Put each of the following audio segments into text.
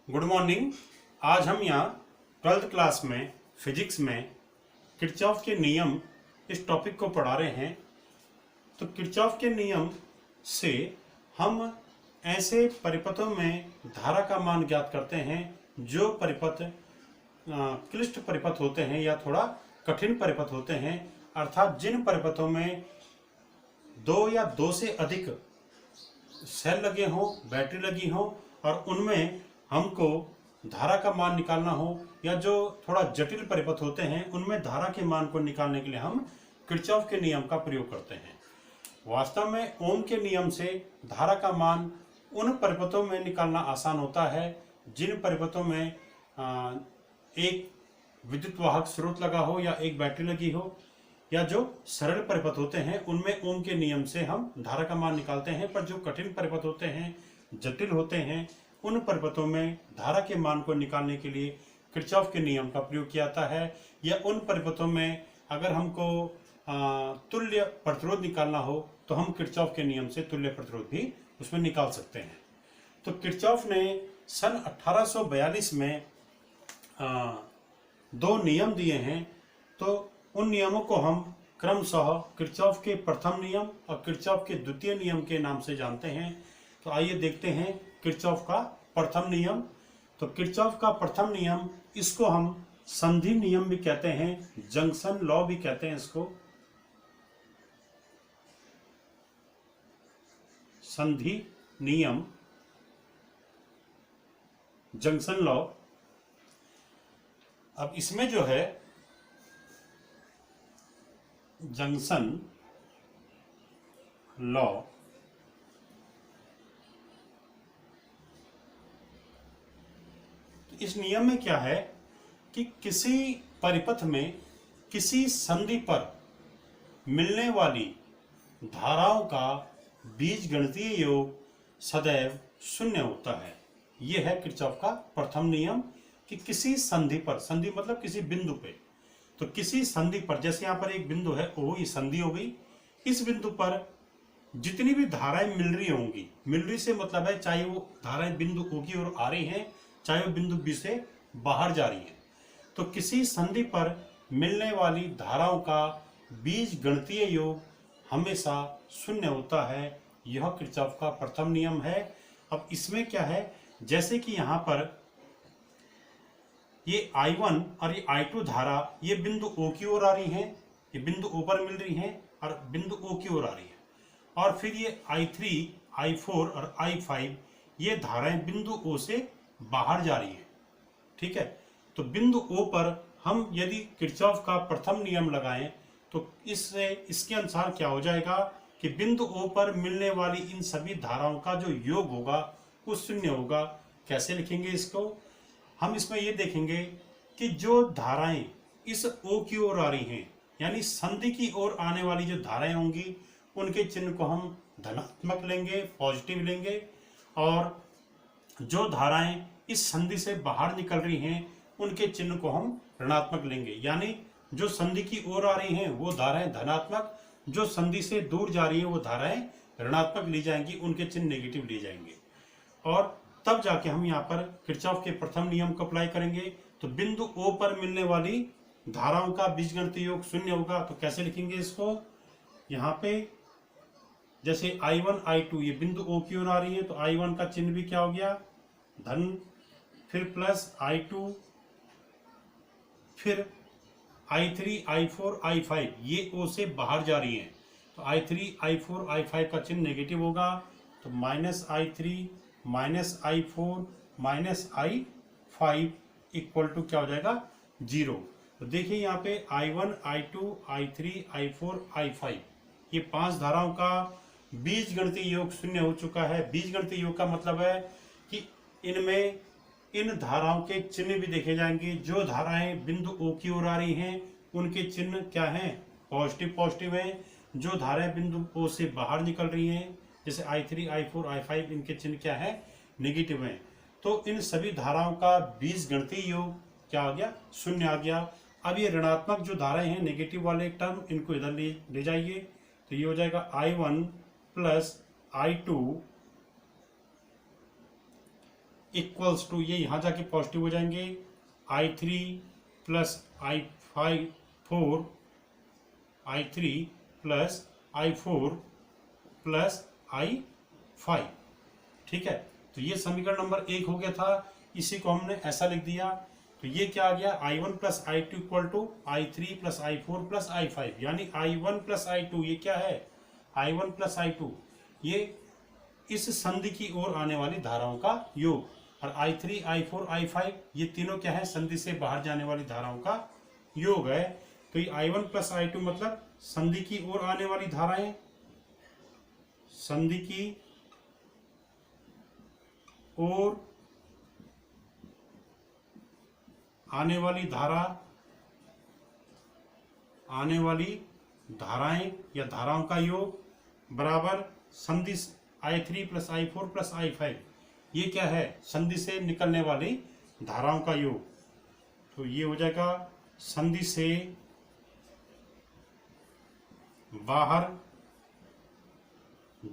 Good morning. आज हम यहाँ 12th क्लास में फिजिक्स में किरचॉफ के नियम इस टॉपिक को पढ़ा रहे हैं। तो किरचॉफ के नियम से हम ऐसे परिपथों में धारा का मान ज्ञात करते हैं जो परिपथ क्लिष्ट परिपथ होते हैं या थोड़ा कठिन परिपथ होते हैं, अर्थात जिन परिपथों में दो या दो से अधिक सेल लगे हों, बैटरी लगी हो और उनमें हमको धारा का मान निकालना हो, या जो थोड़ा जटिल परिपथ होते हैं उनमें धारा के मान को निकालने के लिए हम किरचॉफ के नियम का प्रयोग करते हैं। वास्तव में ओम के नियम से धारा का मान उन परिपथों में निकालना आसान होता है जिन परिपथों में एक विद्युत वाहक स्रोत लगा हो या एक बैटरी लगी हो, या जो सरल परिपथ होते हैं उनमें ओम के नियम से हम धारा का मान निकालते हैं। पर जो कठिन परिपथ होते हैं, जटिल होते हैं, उन परिपथों में धारा के मान को निकालने के लिए किरचॉफ के नियम का प्रयोग किया जाता है। या उन परिपथों में अगर हमको तुल्य प्रतिरोध निकालना हो तो हम किरचॉफ के नियम से तुल्य प्रतिरोध भी उसमें निकाल सकते हैं। तो किरचॉफ ने सन 1842 में दो नियम दिए हैं। तो उन नियमों को हम क्रमशः किरचॉफ के प्रथम नियम और किरचॉफ के द्वितीय नियम के नाम से जानते हैं। तो आइए देखते हैं किरचॉफ का प्रथम नियम। तो किरचॉफ का प्रथम नियम, इसको हम संधि नियम भी कहते हैं, जंक्शन लॉ भी कहते हैं इसको। संधि नियम, जंक्शन लॉ। अब इसमें जो है जंक्शन लॉ, इस नियम में क्या है कि किसी परिपथ में किसी संधि पर मिलने वाली धाराओं का बीजगणितीय योग सदैव शून्य होता है। यह है किरचॉफ का प्रथम नियम कि किसी संधि पर, संधि मतलब किसी बिंदु पे, तो किसी संधि पर, जैसे यहाँ पर एक बिंदु है, ओ ये संधि हो गई। इस बिंदु पर जितनी भी धाराएं मिल रही होंगी, मिल रही से मतलब है चाहे वो धाराएं बिंदु ओ की ओर आ रही हैं, चाहे वो बिंदु बी से बाहर जा रही है, तो किसी संधि पर मिलने वाली धाराओं का बीजगणितीय योग हमेशा शून्य होता है। यह किरचॉफ का प्रथम नियम है। अब इसमें क्या है, जैसे कि यहाँ पर ये I1 और ये I2 धारा ये बिंदु O की ओर आ रही हैं, ये बिंदु O पर मिल रही हैं और बिंदु O की ओर आ रही है। और फिर ये I3, I4 और I5 ये धाराएं बिंदु O से बाहर जा रही है। ठीक है, तो बिंदु O पर हम यदि किरचॉफ का प्रथम नियम लगाएं तो इससे इसके अनुसार क्या हो जाएगा कि बिंदु O पर मिलने वाली इन सभी धाराओं का जो योग होगा वो शून्य होगा। कैसे लिखेंगे इसको, हम इसमें ये देखेंगे कि जो धाराएं इस O की ओर आ रही हैं, यानी संधि की ओर आने वाली जो धाराएं होंगी उनके चिन्ह को हम धनात्मक लेंगे, पॉजिटिव लेंगे, और जो धाराएं इस संधि से बाहर निकल रही हैं उनके चिन्ह को हम ऋणात्मक लेंगे। यानी जो संधि की ओर आ रही हैं वो धाराएं धनात्मक, जो संधि से दूर जा रही हैं वो धाराएं ऋणात्मक ली जाएंगी, उनके चिन्ह नेगेटिव लिए जाएंगे। और तब जाके हम यहाँ पर किरचॉफ के प्रथम नियम को अप्लाई करेंगे। तो बिंदु O पर मिलने वाली धाराओं का बीजगणितीय योग शून्य होगा। तो कैसे लिखेंगे इसको, यहाँ पे जैसे I1 I2 ये बिंदु O की ओर आ रही है तो I1 का चिन्ह भी क्या हो गया, धन, फिर प्लस I2, फिर I3 I4 I5 ये O से बाहर जा रही हैं तो I3 I4 I5 का चिन्ह नेगेटिव होगा। तो minus I3 minus I4 minus I5 equal to क्या हो जाएगा, 0। तो देखिए यहाँ पे I1 I2 I3 I4 I5 ये पांच धाराओं का बीजगणितीय योग शून्य हो चुका है। बीजगणितीय योग का मतलब है कि इनमें इन धाराओं के चिन्ह भी देखे जाएंगे। जो धाराएं बिंदु O की ओर आ रही हैं उनके चिन्ह क्या हैं, पॉजिटिव पॉजिटिव हैं। जो धाराएं बिंदु O से बाहर निकल रही हैं जैसे I3 I4 I5 इनके चिन्ह क्या है, नेगेटिव हैं। तो इन सभी धाराओं का बीजगणितीय योग क्या आ गया, शून्य आ गया। अब ये ऋणात्मक जो धाराएं हैं, नेगेटिव वाले टर्म, इनको इधर ले जाइए तो ये हो जाएगा I1 plus I2 equals to, ये यहाँ जाके पॉजिटिव हो जाएंगे, I3 plus I4 plus I4 plus I5। ठीक है, तो ये समीकरण नंबर 1 हो गया था, इसी को हमने ऐसा लिख दिया। तो ये क्या आ गया, I1 plus I2 equal to I3 plus I4 plus I5, यानी I1 प्लस I2 ये क्या है, I1 प्लस I2 ये इस संधि की ओर आने वाली धाराओं का योग, और I3 I4 I5 ये तीनों क्या है, संधि से बाहर जाने वाली धाराओं का योग है। तो ये I1 प्लस I2 मतलब संधि की ओर आने वाली धाराएं, संधि की ओर आने वाली धाराएं या धाराओं का योग बराबर संधि I3 plus I4 plus I5, ये क्या है, संधि से निकलने वाली धाराओं का योग। तो ये हो जाएगा संधि से बाहर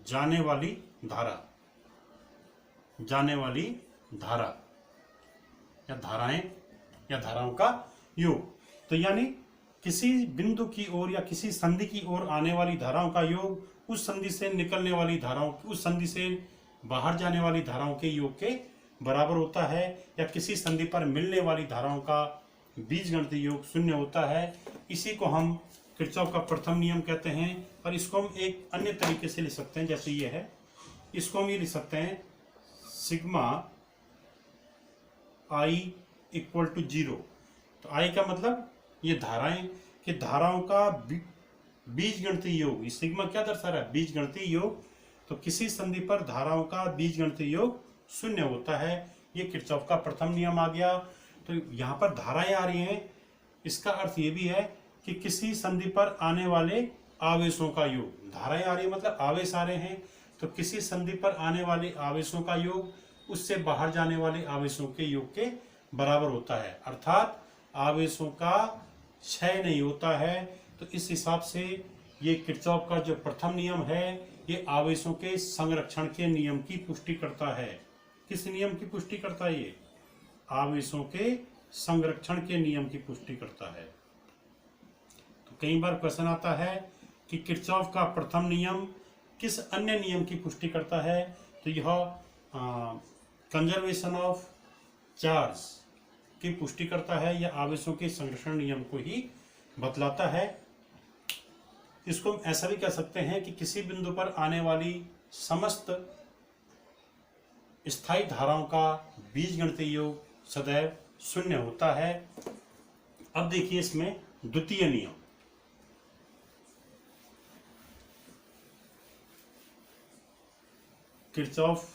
जाने वाली धारा या धाराएं या धाराओं का योग। तो यानी किसी बिंदु की ओर या किसी संधि की ओर आने वाली धाराओं का योग उस संधि से निकलने वाली धाराओं, उस संधि से बाहर जाने वाली धाराओं के योग के बराबर होता है, या किसी संधि पर मिलने वाली धाराओं का बीजगणितीय योग शून्य होता है। इसी को हम किरचॉफ का प्रथम नियम कहते हैं। और इसको हम एक अन्य तरीके से लिख सकते हैं, जैसे ये है, इसको हम ये लिख सकते हैं सिग्मा I इक्वल टू 0। तो I का मतलब ये धाराएं कि धाराओं का बीजगणितीय योग, ये सिग्मा क्या दर्शा रहा है, बीजगणितीय योग। तो किसी संधि पर धाराओं का बीजगणितीय योग शून्य होता है। ये किरचॉफ का प्रथम नियम आ गया। तो यहाँ पर धाराएं आ रही हैं, इसका अर्थ ये भी है कि किसी संधि पर आने वाले आवेशों का योग, धाराएं आ रही है मतलब आवेश आ रहे हैं, तो किसी संधि पर आने वाले आवेशों का योग उससे बाहर जाने वाले आवेशों के योग के बराबर होता है, अर्थात आवेशों का क्षय नहीं होता है। तो इस हिसाब से ये किरचॉफ का जो प्रथम नियम है ये आवेशों के संरक्षण के नियम की पुष्टि करता है। किस नियम की पुष्टि करता है ये, आवेशों के संरक्षण के नियम की पुष्टि करता है। तो कई बार क्वेश्चन आता है कि किरचॉफ का प्रथम नियम किस अन्य नियम की पुष्टि करता है, तो यह कंजर्वेशन ऑफ चार्ज की पुष्टि करता है या आवेशों के संरक्षण नियम को ही बतलाता है। इसको हम ऐसा भी कह सकते हैं कि किसी बिंदु पर आने वाली समस्त स्थायी धाराओं का बीजगणितीय योग सदैव शून्य होता है। अब देखिए इसमें द्वितीय नियम, किरचॉफ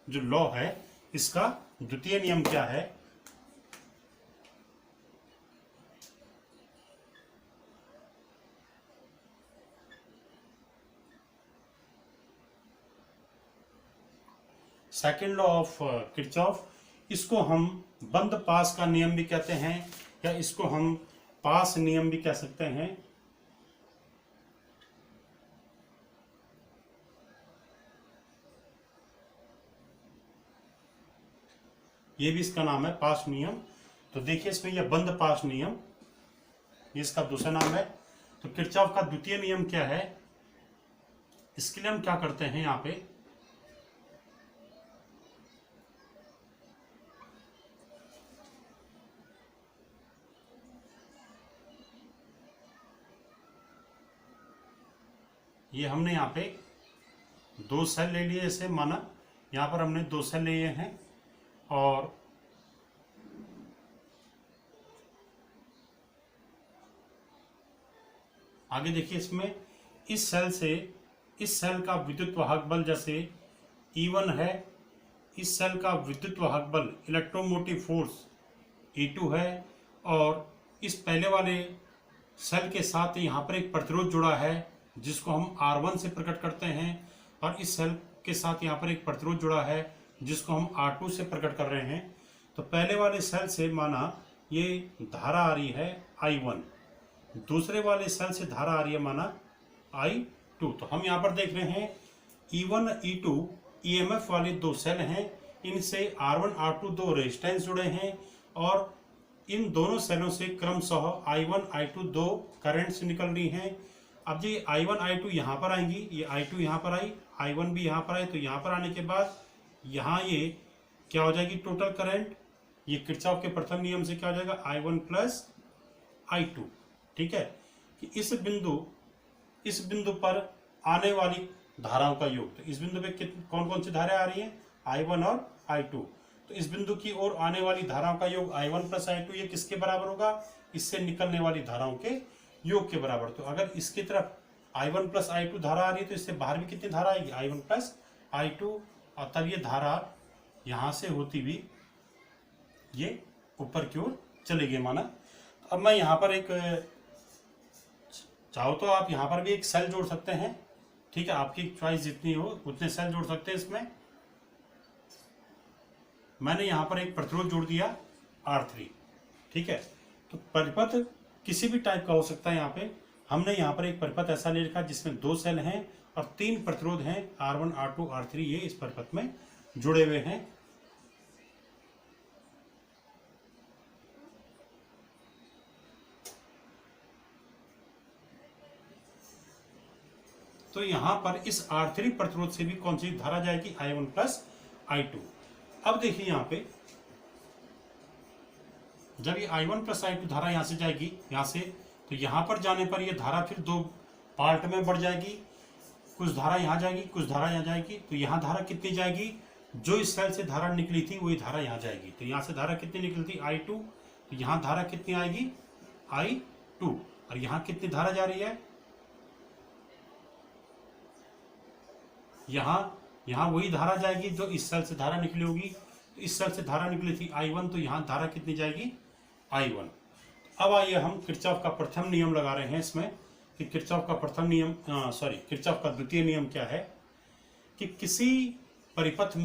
जो लॉ है इसका द्वितीय नियम क्या है। सेकेंड लॉ ऑफ किरचॉफ, इसको हम बंद पास का नियम भी कहते हैं या इसको हम पास नियम भी कह सकते हैं। ये भी इसका नाम है पास नियम। तो देखिए इसमें यह बंद पास नियम, ये इसका दूसरा नाम है। तो किरचॉफ का द्वितीय नियम क्या है, इसके लिए हम क्या करते हैं, यहाँ पे ये हमने यहाँ पे दो सेल ले लिए, जैसे माना यहाँ पर हमने दो सेल लिए हैं और आगे देखिए इसमें इस सेल से इस सेल का विद्युत वाहक बल जैसे E1 है, इस सेल का विद्युत वाहक बल इलेक्ट्रोमोटिव फोर्स E2 है, और इस पहले वाले सेल के साथ यहाँ पर एक प्रतिरोध जुड़ा है जिसको हम R1 से प्रकट करते हैं, और इस सेल के साथ यहाँ पर एक प्रतिरोध जुड़ा है जिसको हम R2 से प्रकट कर रहे हैं। तो पहले वाले सेल से माना ये धारा आ रही है I1, दूसरे वाले सेल से धारा आ रही है माना I2। तो हम यहाँ पर देख रहे हैं E1 E2 EMF वाले दो सेल हैं, इनसे R1 R2 दो रेजिस्टेंस जुड़े हैं और इन दोनों सेलों से क्रमशः I1 I2 दो करंट्स निकल रही हैं। अब ये I1 I2 यहाँ पर आएंगी, ये I2 यहाँ पर आई, I1 भी यहाँ पर आई, तो यहाँ पर आने के बाद यहाँ ये क्या हो जाएगी टोटल करंट, ये किरचॉफ के प्रथम नियम से क्या हो जाएगा I1 प्लस I2। ठीक है कि इस बिंदु पर आने वाली धाराओं का योग, तो इस बिंदु पे कौन कौन सी धाराएं आ रही हैं I1 और I2, तो इस बिंदु की ओर आने वाली धाराओं का योग I1 प्लस I2 ये किसके बराबर होगा, इससे निकलने वाली धाराओं के योग के बराबर। तो अगर इसकी तरफ I1 प्लस I2 धारा आ रही है तो इससे बाहर भी कितनी धारा आएगी I1 प्लस I2, और तब ये धारा यहाँ से होती हुई ये ऊपर की ओर चलेगी माना। अब मैं यहाँ पर एक चाहो तो आप यहाँ पर भी एक सेल जोड़ सकते हैं, ठीक है, आपकी चॉइस जितनी हो उतने सेल जोड़ सकते हैं। इसमें मैंने यहाँ पर एक प्रतिरोध जोड़ दिया R3, ठीक है। तो परिपथ किसी भी टाइप का हो सकता है। यहाँ पे हमने यहाँ पर एक परिपथ ऐसा ले रखा जिसमें दो सेल हैं और तीन प्रतिरोध हैं R1 R2 R3, ये इस परिपथ में जुड़े हुए हैं। तो यहां पर इस R3 प्रतिरोध से भी कौन सी धारा जाएगी I1 प्लस I2। अब देखिए यहाँ पे जब ये I1 प्लस I2 धारा यहां से जाएगी यहां से, तो यहां पर जाने पर ये धारा फिर दो पार्ट में बढ़ जाएगी, कुछ धारा यहां जाएगी कुछ धारा यहां जाएगी। तो यहां धारा कितनी जाएगी, जो इस सेल से धारा निकली थी वही धारा यहां जाएगी। तो यहां से धारा कितनी निकली थी I2, तो यहां धारा कितनी आएगी I2, और यहां कितनी धारा जा रही है, यहाँ वही धारा जाएगी जो इस सेल से धारा निकली होगी। तो इस सेल से धारा निकली थी I1, तो यहाँ धारा कितनी जाएगी I1। अब आइए हम किरचॉफ का प्रथम नियम लगा रहे हैं इसमें कि किरचॉफ का प्रथम नियम किरचॉफ का द्वितीय नियम क्या है कि किसी परिपथ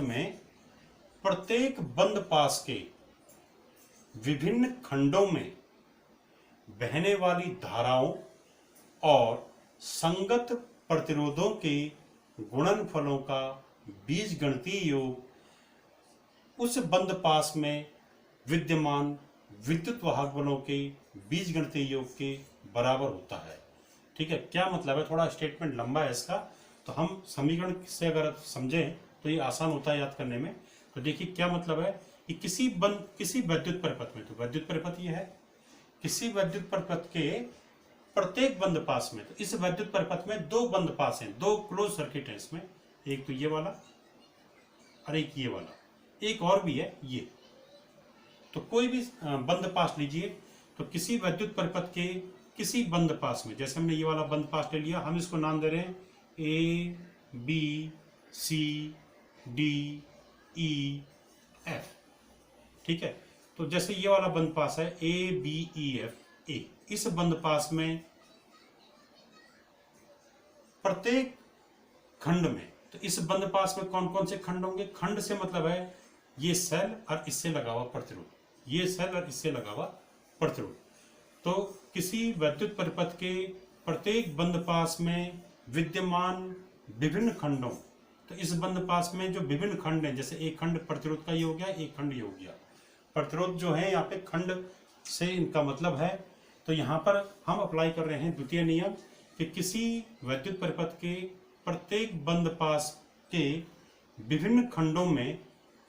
में प्रत्येक बंद पास के विभिन्न खंडों में बहने वाली धाराओं और संगत प्रतिरोधों के गुणनफलों का बीजगणितीय योग उस बंद पास में विद्यमान विद्युत वाहक बलों के बीजगणितीय योग के बराबर होता है। ठीक है, क्या मतलब है, थोड़ा स्टेटमेंट लंबा है इसका, तो हम समीकरण से अगर समझें तो ये आसान होता है याद करने में। तो देखिए क्या मतलब है कि किसी वैद्युत परिपथ में, तो वैद्युत परिपथ ये है, किसी वैद्युत परिपथ के प्रत्येक बंद पास में, तो इस वैद्युत परिपथ में दो बंद पास हैं, दो क्लोज सर्किट है इसमें, एक तो ये वाला और एक ये वाला, एक और भी है ये। तो कोई भी बंद पास लीजिए, तो किसी वैद्युत परिपथ के किसी बंद पास में, जैसे हमने ये वाला बंद पास ले लिया, हम इसको नाम दे रहे हैं A B C D E F, ठीक है। तो जैसे ये वाला बंद पास है A B E F A, इस बंद पास में प्रत्येक खंड में, तो इस बंद पास में कौन कौन से खंड होंगे, खंड से मतलब है ये सेल और इससे लगा हुआ प्रतिरोध, ये सेल और इससे लगा हुआ प्रतिरोध। तो किसी वैद्युत परिपथ के प्रत्येक बंद पास में विद्यमान विभिन्न खंडों, तो इस बंद पास में जो विभिन्न खंड हैं, जैसे एक खंड प्रतिरोध का ये हो गया, एक खंड ये हो गया, प्रतिरोध जो है यहाँ पे खंड से इनका मतलब है। तो यहाँ पर हम अप्लाई कर रहे हैं द्वितीय नियम कि किसी वैद्युत परिपथ के प्रत्येक बंद पास के विभिन्न खंडों में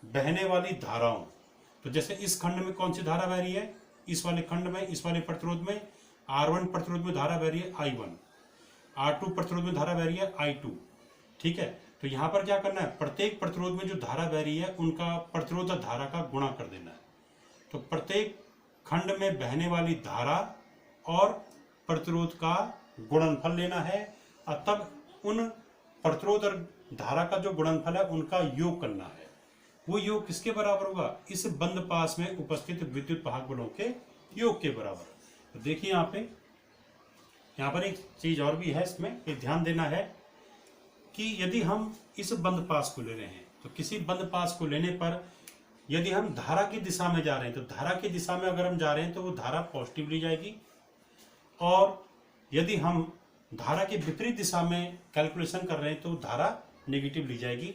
बहने वाली धाराओं, तो जैसे इस खंड में कौन सी धारा बह रही है, इस वाले खंड में, इस वाले प्रतिरोध में R1 प्रतिरोध में धारा बह रही है I1, R2 प्रतिरोध में धारा बह रही है I2, ठीक है। तो यहाँ पर क्या करना है, प्रत्येक प्रतिरोध में जो धारा बह रही है उनका प्रतिरोध धारा का गुणा कर देना है। तो प्रत्येक खंड में बहने वाली धारा और प्रतिरोध का गुणनफल लेना है और तब उन प्रतिरोध और धारा का जो गुणनफल है उनका योग करना है। वो योग किसके बराबर होगा, इस बंद पास में उपस्थित विद्युत वाहक बलों के योग के बराबर। तो देखिए यहाँ पर एक चीज और भी है, इसमें एक ध्यान देना है कि यदि हम इस बंद पास को ले रहे हैं, तो किसी बंद पास को लेने पर यदि हम धारा की दिशा में जा रहे हैं, तो धारा की दिशा में अगर हम जा रहे हैं तो वो धारा पॉजिटिव ली जाएगी, और यदि हम धारा के विपरीत दिशा में कैलकुलेशन कर रहे हैं तो धारा नेगेटिव ली जाएगी।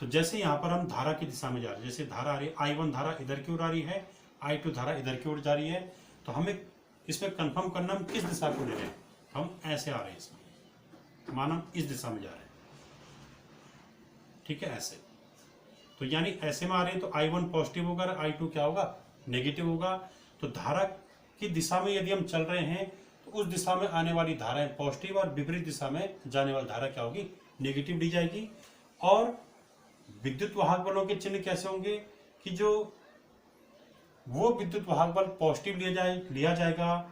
तो जैसे यहाँ पर हम धारा की दिशा में जा रहे हैं, जैसे धारा आ रही है I1 धारा इधर की ओर आ रही है, I2 धारा इधर की ओर जा रही है, तो हमें इसमें कंफर्म करना हम किस दिशा को ले रहे हैं। हम ऐसे आ रहे हैं, इसमें माना हम इस दिशा में जा रहे हैं, ठीक है, ऐसे। तो यानी ऐसे में आ रहे हैं तो I1 पॉजिटिव होगा और I2 क्या होगा, नेगेटिव होगा। तो धारा की दिशा में यदि हम चल रहे हैं तो उस दिशा में आने वाली धाराएं पॉजिटिव और विपरीत दिशा में जाने वाली धारा क्या होगी, नेगेटिव ली जाएगी। और विद्युत वाहक बलों के चिन्ह कैसे होंगे कि जो वो विद्युत वाहक बल पॉजिटिव लिया जाएगा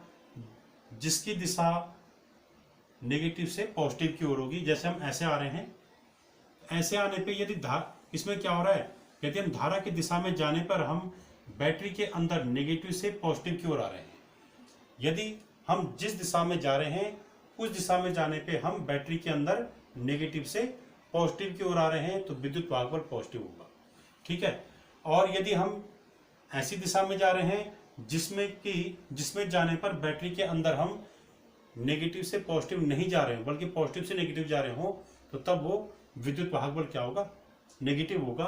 जिसकी दिशा नेगेटिव से पॉजिटिव की ओर होगी। जैसे हम ऐसे आ रहे हैं, ऐसे आने पे यदि इसमें क्या हो रहा है, यदि हम धारा की दिशा में जाने पर हम बैटरी के अंदर नेगेटिव से पॉजिटिव की ओर आ रहे हैं। यदि हम जिस दिशा में जा रहे हैं उस दिशा में जाने पे हम बैटरी के अंदर नेगेटिव से पॉजिटिव की ओर आ रहे हैं तो विद्युत वाहक बल पॉजिटिव होगा, ठीक है। और यदि हम ऐसी दिशा में जा रहे हैं जिसमें जाने पर बैटरी के अंदर हम नेगेटिव से पॉजिटिव नहीं जा रहे हो बल्कि पॉजिटिव से नेगेटिव जा रहे हो, तो तब वो विद्युत वाहक बल क्या होगा, नेगेटिव होगा।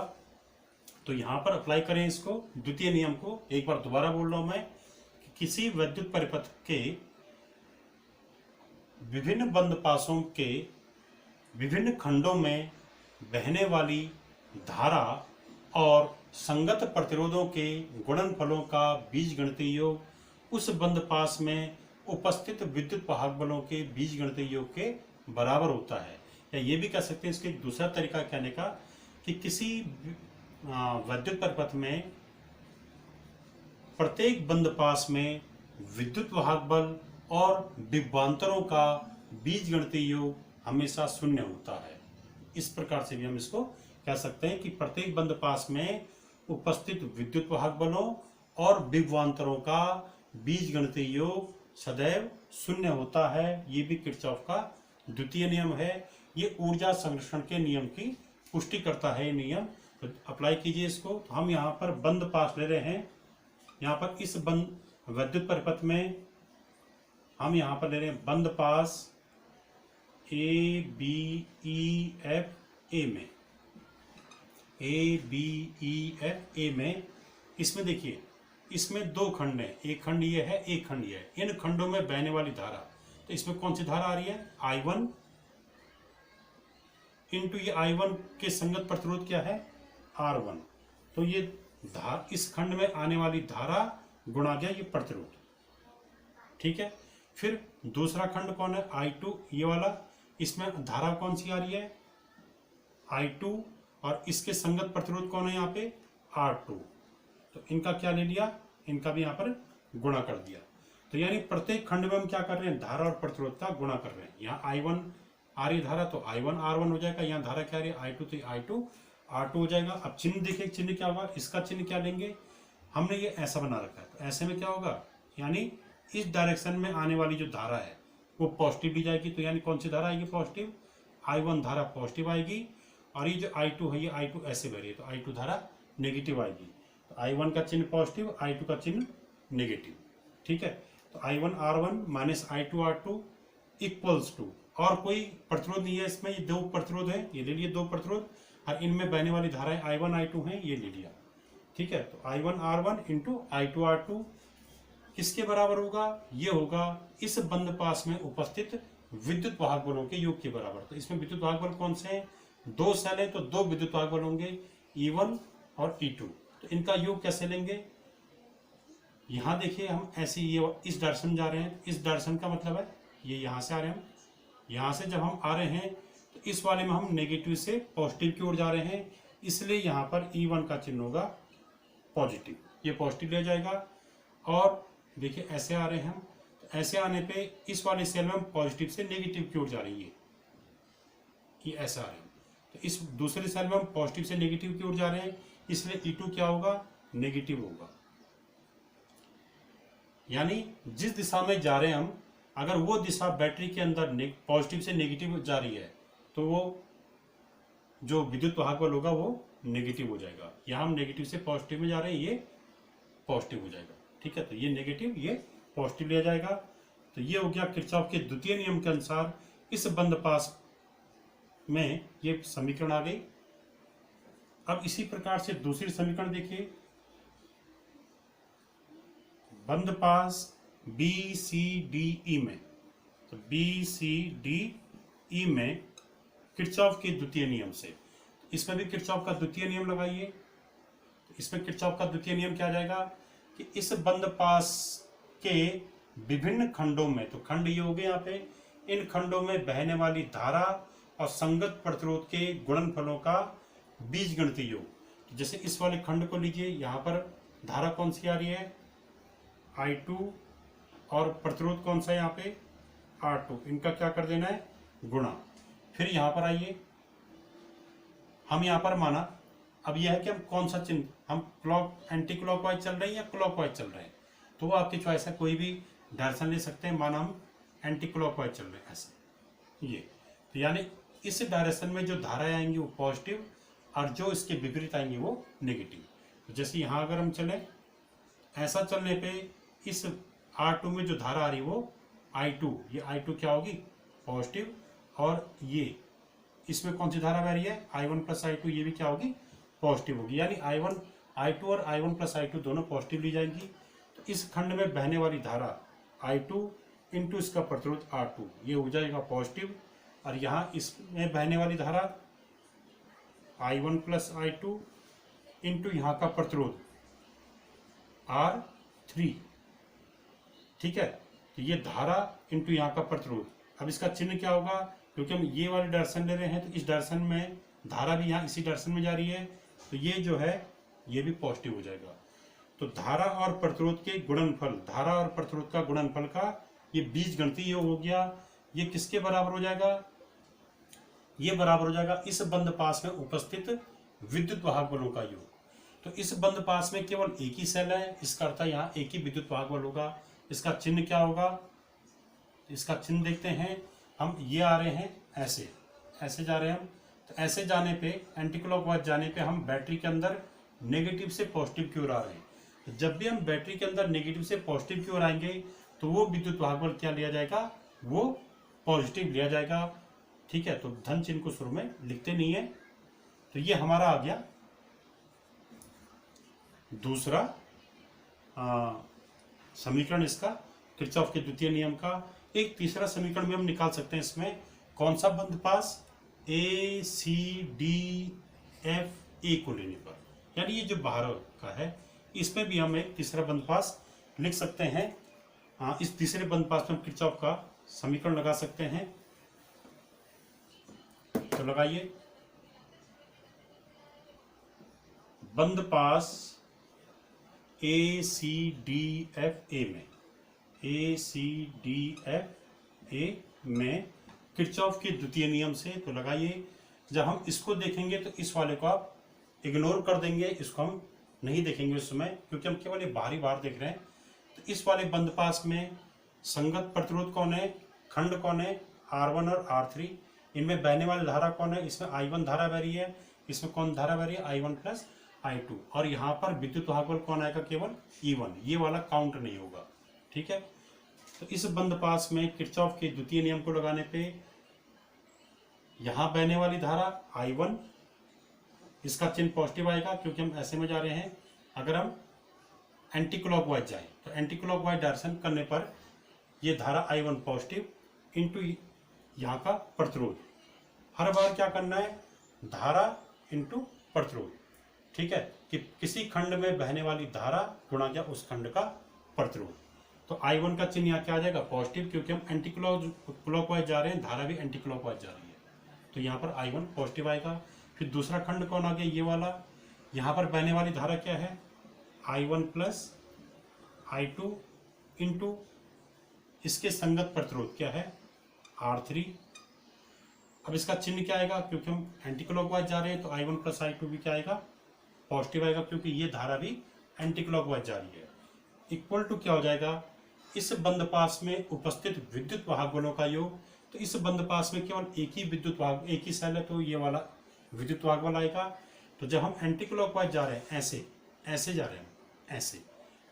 तो यहाँ पर अप्लाई करें इसको, द्वितीय नियम को। एक बार दोबारा बोल रहा हूं मैं कि किसी विद्युत परिपथ के विभिन्न बंद पासों के विभिन्न खंडों में बहने वाली धारा और संगत प्रतिरोधों के गुणनफलों का बीजगणितीय योग उस बंद पास में उपस्थित विद्युत वाहक बलों के बीजगणितीय योग के बराबर होता है। या ये भी कह सकते हैं, इसके एक दूसरा तरीका कहने का कि किसी विद्युत परिपथ में प्रत्येक बंद पास में विद्युत वाहक बल और विभवांतरों का बीजगणितीय योग हमेशा शून्य होता है। इस प्रकार से भी हम इसको कह सकते हैं कि प्रत्येक बंद पास में उपस्थित विद्युत वाहक बलों और विभवांतरों का बीजगणितीय योग सदैव शून्य होता है। ये भी किरचॉफ का द्वितीय नियम है। ये ऊर्जा संरक्षण के नियम की पुष्टि करता है। ये नियम तो अप्लाई कीजिए इसको। तो हम यहाँ पर बंद पास ले रहे हैं, यहाँ पर इस बंद विद्युत परिपथ में हम यहाँ पर ले रहे हैं बंद पास A B E F A में, A B E F A में। इसमें देखिए, इसमें दो खंड हैं, एक खंड ये है, एक खंड ये है। इन खंडों में बहने वाली धारा, तो इसमें कौन सी धारा आ रही है, I1 इंटू ये I1 के संगत प्रतिरोध क्या है, R1। तो ये इस खंड में आने वाली धारा गुणा गया ये प्रतिरोध, ठीक है। फिर दूसरा खंड कौन है, I2 ये वाला। इसमें धारा कौन सी आ रही है, I2, और इसके संगत प्रतिरोध कौन है यहाँ पे, R2। तो इनका क्या ले लिया, इनका भी यहाँ पर गुणा कर दिया। तो यानी प्रत्येक खंड में हम क्या कर रहे हैं, धारा और प्रतिरोध का गुणा कर रहे हैं। यहाँ I1 आ रही धारा तो I1 R1 हो जाएगा, यहाँ धारा क्या आ रही है I2 तो I2 R2 हो जाएगा। अब चिन्ह देखिए, चिन्ह क्या होगा, इसका चिन्ह क्या लेंगे, हमने ये ऐसा बना रखा है। तो ऐसे में क्या होगा, यानी इस डायरेक्शन में आने वाली जो धारा है वो पॉजिटिव ली जाएगी। तो यानी कौन सी धारा आएगी, पॉजिटिव, I1 धारा पॉजिटिव आएगी। और ये जो I2 है, ये I2 ऐसे बह रही है तो I2 धारा नेगेटिव आएगी। तो I1 का चिन्ह पॉजिटिव, I2 का चिन्ह नेगेटिव, ठीक है। तो I1 R1 minus I2 R2 equals to, और कोई प्रतिरोध नहीं है इसमें, ये दो प्रतिरोध है, ये ले लिए दो प्रतिरोध, और इनमें बहने वाली धाराएं I1 I2 हैं, ये ले लिया, ठीक है। तो I1 R1 into I2 R2 किसके बराबर होगा, ये होगा इस बंद पास में उपस्थित विद्युत वाहक बलों के योग के बराबर। तो इसमें विद्युत वाहक बल कौन से हैं, दो सेल है तो दो विद्युत वाहक बल होंगे, E1 और E2। तो इनका योग कैसे लेंगे, यहाँ देखिए हम ऐसे ये इस डायरेक्शन जा रहे हैं, इस डायरेक्शन का मतलब है ये यहाँ से आ रहे हैं, यहाँ से जब हम आ रहे हैं तो इस वाले में हम नेगेटिव से पॉजिटिव की ओर जा रहे हैं, इसलिए यहाँ पर E1 का चिन्ह होगा पॉजिटिव, ये पॉजिटिव ले जाएगा। और देखिए ऐसे आ रहे हैं हम, तो ऐसे आने पे इस वाले सेल में हम पॉजिटिव से नेगेटिव की ओर जा रही है, ये ऐसा आ रहे हैं। तो इस दूसरे सेल में हम पॉजिटिव से नेगेटिव की ओर जा रहे हैं, इसलिए E2 क्या होगा, नेगेटिव होगा। यानी जिस दिशा में जा रहे हैं हम, अगर वो दिशा बैटरी के अंदर पॉजिटिव से नेगेटिव जा रही है तो वो जो विद्युत वाहक बल होगा वो नेगेटिव हो जाएगा। यहाँ हम नेगेटिव से पॉजिटिव में जा रहे हैं, ये पॉजिटिव हो जाएगा, ठीक है। तो ये नेगेटिव, ये पॉजिटिव लिया जाएगा। तो ये हो गया किरचॉफ के द्वितीय नियम के अनुसार इस बंद पास में ये समीकरण आ गई। अब इसी प्रकार से दूसरी समीकरण देखिए, बंद पास बी सी डी ई में, तो बी सी डी ई में किरचॉफ के द्वितीय नियम से, इसमें भी किरचॉफ का द्वितीय नियम लगाइए। तो इसमें किरचॉफ का द्वितीय नियम क्या आ जाएगा कि इस बंद पास के विभिन्न खंडों में, तो खंड ये हो गए यहाँ पे, इन खंडों में बहने वाली धारा और संगत प्रतिरोध के गुणनफलों का बीजगणितीय योग। तो जैसे इस वाले खंड को लीजिए, यहाँ पर धारा कौन सी आ रही है I2 और प्रतिरोध कौन सा है यहाँ पे R2, इनका क्या कर देना है गुणा। फिर यहाँ पर आइए, हम यहाँ पर माना, अब यह है कि हम कौन सा चिन्ह, हम एंटी क्लॉकवाइज चल रहे हैं या क्लॉकवाइज चल रहे हैं, तो वो आपकी चॉइस है, कोई भी डायरेक्शन ले सकते हैं। माना हम एंटी क्लॉकवाइज चल रहे हैं ऐसे, ये तो यानी इस डायरेक्शन में जो धाराएं आएंगी वो पॉजिटिव और जो इसके विपरीत आएंगी वो नेगेटिव। तो जैसे यहाँ अगर हम चलें, ऐसा चलने पे इस R2 में जो धारा आ रही है वो I2, ये I2 क्या होगी पॉजिटिव, और ये इसमें कौन सी धारा बह रही है I1 प्लस I2, ये भी क्या होगी पॉजिटिव होगी। यानी I2 और I1 प्लस I2 दोनों पॉजिटिव ली जाएंगी। तो इस खंड में बहने वाली धारा I2 इंटू इसका प्रतिरोध R2, ये हो जाएगा पॉजिटिव, और यहाँ इसमें बहने वाली धारा I1 प्लस I2 इंटू यहाँ का प्रतिरोध R3, ठीक है। तो ये धारा इंटू यहाँ का प्रतिरोध, अब इसका चिन्ह क्या होगा, क्योंकि हम ये वाली डायरेक्शन ले रहे हैं तो इस डायरेक्शन में धारा भी यहाँ इसी डायरेक्शन में जा रही है, तो ये जो है ये भी पॉजिटिव हो जाएगा। तो धारा और प्रतिरोध के गुणनफल, धारा और प्रतिरोध का गुणनफल का ये बीजगणितीय योग हो गया। ये किसके बराबर हो जाएगा, ये बराबर हो जाएगा इस बंद पास में उपस्थित विद्युत वाहक बलों का योग। तो इस बंद पास में केवल एक ही सेल है, इसका अर्थ यहाँ एक ही विद्युत वाहक बल होगा। इसका चिन्ह क्या होगा, इसका चिन्ह देखते हैं हम, ये आ रहे हैं ऐसे, ऐसे जा रहे हैं हम, तो ऐसे जाने पे एंटी क्लॉकवाइज जाने पे हम बैटरी के अंदर नेगेटिव से पॉजिटिव की ओर आ रहे हैं। तो जब भी हम बैटरी के अंदर नेगेटिव से पॉजिटिव की ओर आएंगे तो वो विद्युत वाहक बल क्या लिया जाएगा, वो पॉजिटिव लिया जाएगा, ठीक है। तो धन चिन्ह को शुरू में लिखते नहीं है। तो ये हमारा आ गया दूसरा समीकरण इसका किरचॉफ के द्वितीय नियम का। एक तीसरा समीकरण भी हम निकाल सकते हैं इसमें, कौन सा बंद पास A C D F A को लेने पर, यानी ये जो बाहर का है इसमें भी हम एक तीसरा बंद पास लिख सकते हैं। इस तीसरे बंद पास में हम किरचॉफ का समीकरण लगा सकते हैं। तो लगाइए, बंद पास A C D F A में, A C D F A में किरचॉफ के द्वितीय नियम से, तो लगाइए। जब हम इसको देखेंगे तो इस वाले को आप इग्नोर कर देंगे, इसको हम नहीं देखेंगे उस समय, क्योंकि हम केवल ये बाहरी बार देख रहे हैं। तो इस वाले बंद पास में संगत प्रतिरोध कौन है, खंड कौन है R1 और R3, इनमें बहने वाली धारा कौन है, इसमें I1 धारा बह रही है, इसमें कौन धारा बह रही है I1 प्लस I2, और यहाँ पर विद्युत वाहक बल कौन आएगा केवल E1, ये वाला काउंट नहीं होगा, ठीक है। तो इस बंद पास में किरचॉफ के द्वितीय नियम को लगाने पे यहाँ बहने वाली धारा I1, इसका चिन्ह पॉजिटिव आएगा क्योंकि हम ऐसे में जा रहे हैं। अगर हम एंटी क्लॉकवाइज जाए तो एंटी क्लॉकवाइज डायरेक्शन करने पर ये धारा I1 पॉजिटिव इंटू यहाँ का प्रतिरोध, हर बार क्या करना है धारा इंटू प्रतिरोध, ठीक है, कि किसी खंड में बहने वाली धारा गुणा क्या उस खंड का प्रतिरोध। तो I1 का चिन्ह यहाँ क्या आ जाएगा पॉजिटिव, क्योंकि हम एंटी क्लॉकवाइज जा रहे हैं, धारा भी एंटी क्लॉकवाइज जा रही है, तो यहाँ पर I1 पॉजिटिव आएगा। फिर दूसरा खंड कौन आ गया, ये वाला, यहाँ पर बहने वाली धारा क्या है I1 प्लस I2 इंटू इसके संगत प्रतिरोध क्या है R3। अब इसका चिन्ह क्या आएगा, क्योंकि हम एंटी क्लॉकवाइज जा रहे हैं तो I1 प्लस I2 भी क्या आएगा पॉजिटिव आएगा, क्योंकि ये धारा भी एंटी क्लॉकवाइज जा रही है। इक्वल टू क्या हो जाएगा, इस बंद पास में उपस्थित विद्युत वाहक बलों का योग। तो इस बंद पास में केवल एक ही विद्युत वाहक, एक ही सेल है, तो ये वाला विद्युत वाहक बल आएगा। तो जब हम एंटी क्लॉकवाइज जा रहे हैं ऐसे, ऐसे जा रहे हैं ऐसे,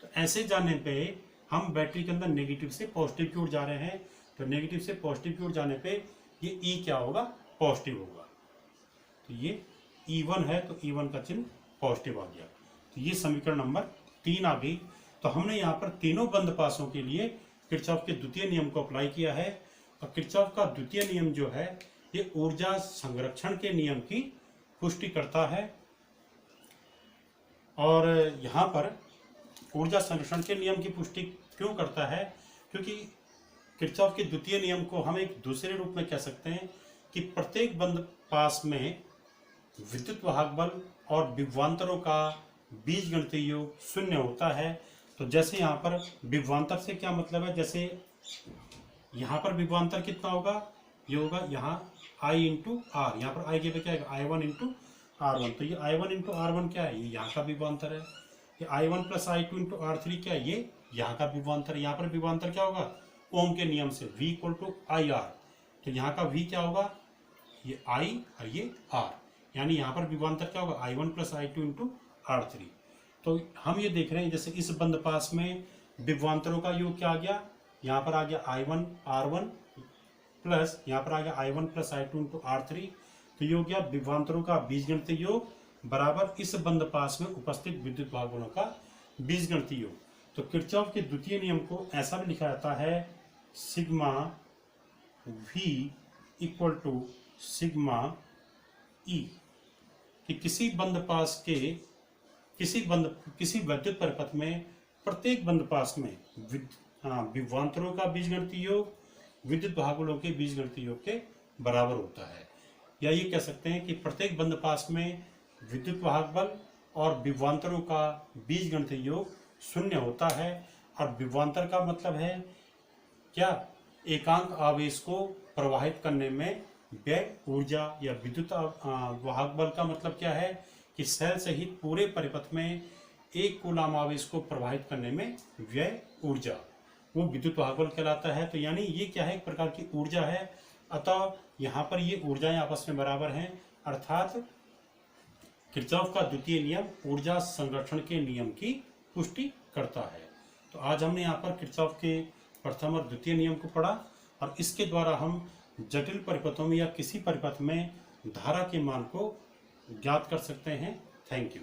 तो ऐसे जाने पे हम बैटरी के अंदर नेगेटिव से पॉजिटिव की ओर जा रहे हैं, तो नेगेटिव से पॉजिटिव की ओर जाने पे ये E क्या होगा पॉजिटिव होगा। तो ये E1 है तो E1 का चिन्ह पॉजिटिव आ गया। तो ये समीकरण नंबर 3 आ गई। तो हमने यहाँ पर तीनों बंद पासों के लिए किरचॉफ के द्वितीय नियम को अप्लाई किया है। और किरचॉफ का द्वितीय नियम जो है ये ऊर्जा संरक्षण के नियम की पुष्टि करता है। और यहाँ पर ऊर्जा संरक्षण के नियम की पुष्टि क्यों करता है? क्योंकि किरचॉफ के द्वितीय नियम को हम एक दूसरे रूप में कह सकते हैं कि प्रत्येक बंद पास में विद्युत वाहक बल और विभवांतरों का बीजगणितीय योग शून्य होता है। तो जैसे यहाँ पर विभवांतर से क्या मतलब है, जैसे यहाँ पर विभवांतर कितना होगा, ये होगा यहाँ I इंटू आर, यहाँ पर I के पे क्या है I1 इंटू R1। तो ये I1 इंटू R1 क्या है, ये यहाँ का विभवांतर है। ये I1 plus I2 into R3 क्या है, ये यहाँ का विभवांतर। यहाँ पर विभवांतर क्या होगा, ओम के नियम से V इक्वल टू IR। तो यहाँ का V क्या होगा, ये I और ये R, यानी यहाँ पर विभवांतर क्या होगा I1 plus I2 into R3। तो हम ये देख रहे हैं जैसे इस बंद पास में विभवांतरों का योग क्या आ गया, यहाँ पर आ गया I1 R1 प्लस यहाँ पर आ गया I1 plus I2 into R3। तो ये हो गया विभवांतरों का बीजगणितीय योग बराबर इस बंद पास में उपस्थित विद्युत वाहक बलों का बीजगणितीय योग। तो किरचॉफ के द्वितीय नियम को ऐसा भी लिखा जाता है sigma V equal to sigma E, कि किसी बंद पास के किसी विद्युत परिपथ में प्रत्येक बंद पास में विभवांतरों का बीजगणितीय योग विद्युत वाहक बलों के बीजगणितीय योग के बराबर होता है। या ये कह सकते हैं कि प्रत्येक बंद पास में विद्युत वाहक बल और विभवांतरों का बीजगणितीय योग शून्य होता है। और विभवांतर का मतलब है क्या, एकांक आवेश को प्रवाहित करने में व्यय ऊर्जा। या विद्युत वाहक बल का मतलब क्या है कि सेल सहित पूरे परिपथ में एक कूलाम आवेश को प्रवाहित करने में व्यय ऊर्जा, वो विद्युत वाहक बल कहलाता है। तो यानी ये क्या है, एक प्रकार की ऊर्जा है। अतः यहाँ पर ये ऊर्जाएं आपस में बराबर हैं, अर्थात किरचॉफ का द्वितीय नियम ऊर्जा संरक्षण के नियम की पुष्टि करता है। तो आज हमने यहाँ पर किरचॉफ के प्रथम और द्वितीय नियम को पढ़ा और इसके द्वारा हम जटिल परिपथों में या किसी परिपथ में धारा के मान को ज्ञात कर सकते हैं। Thank you.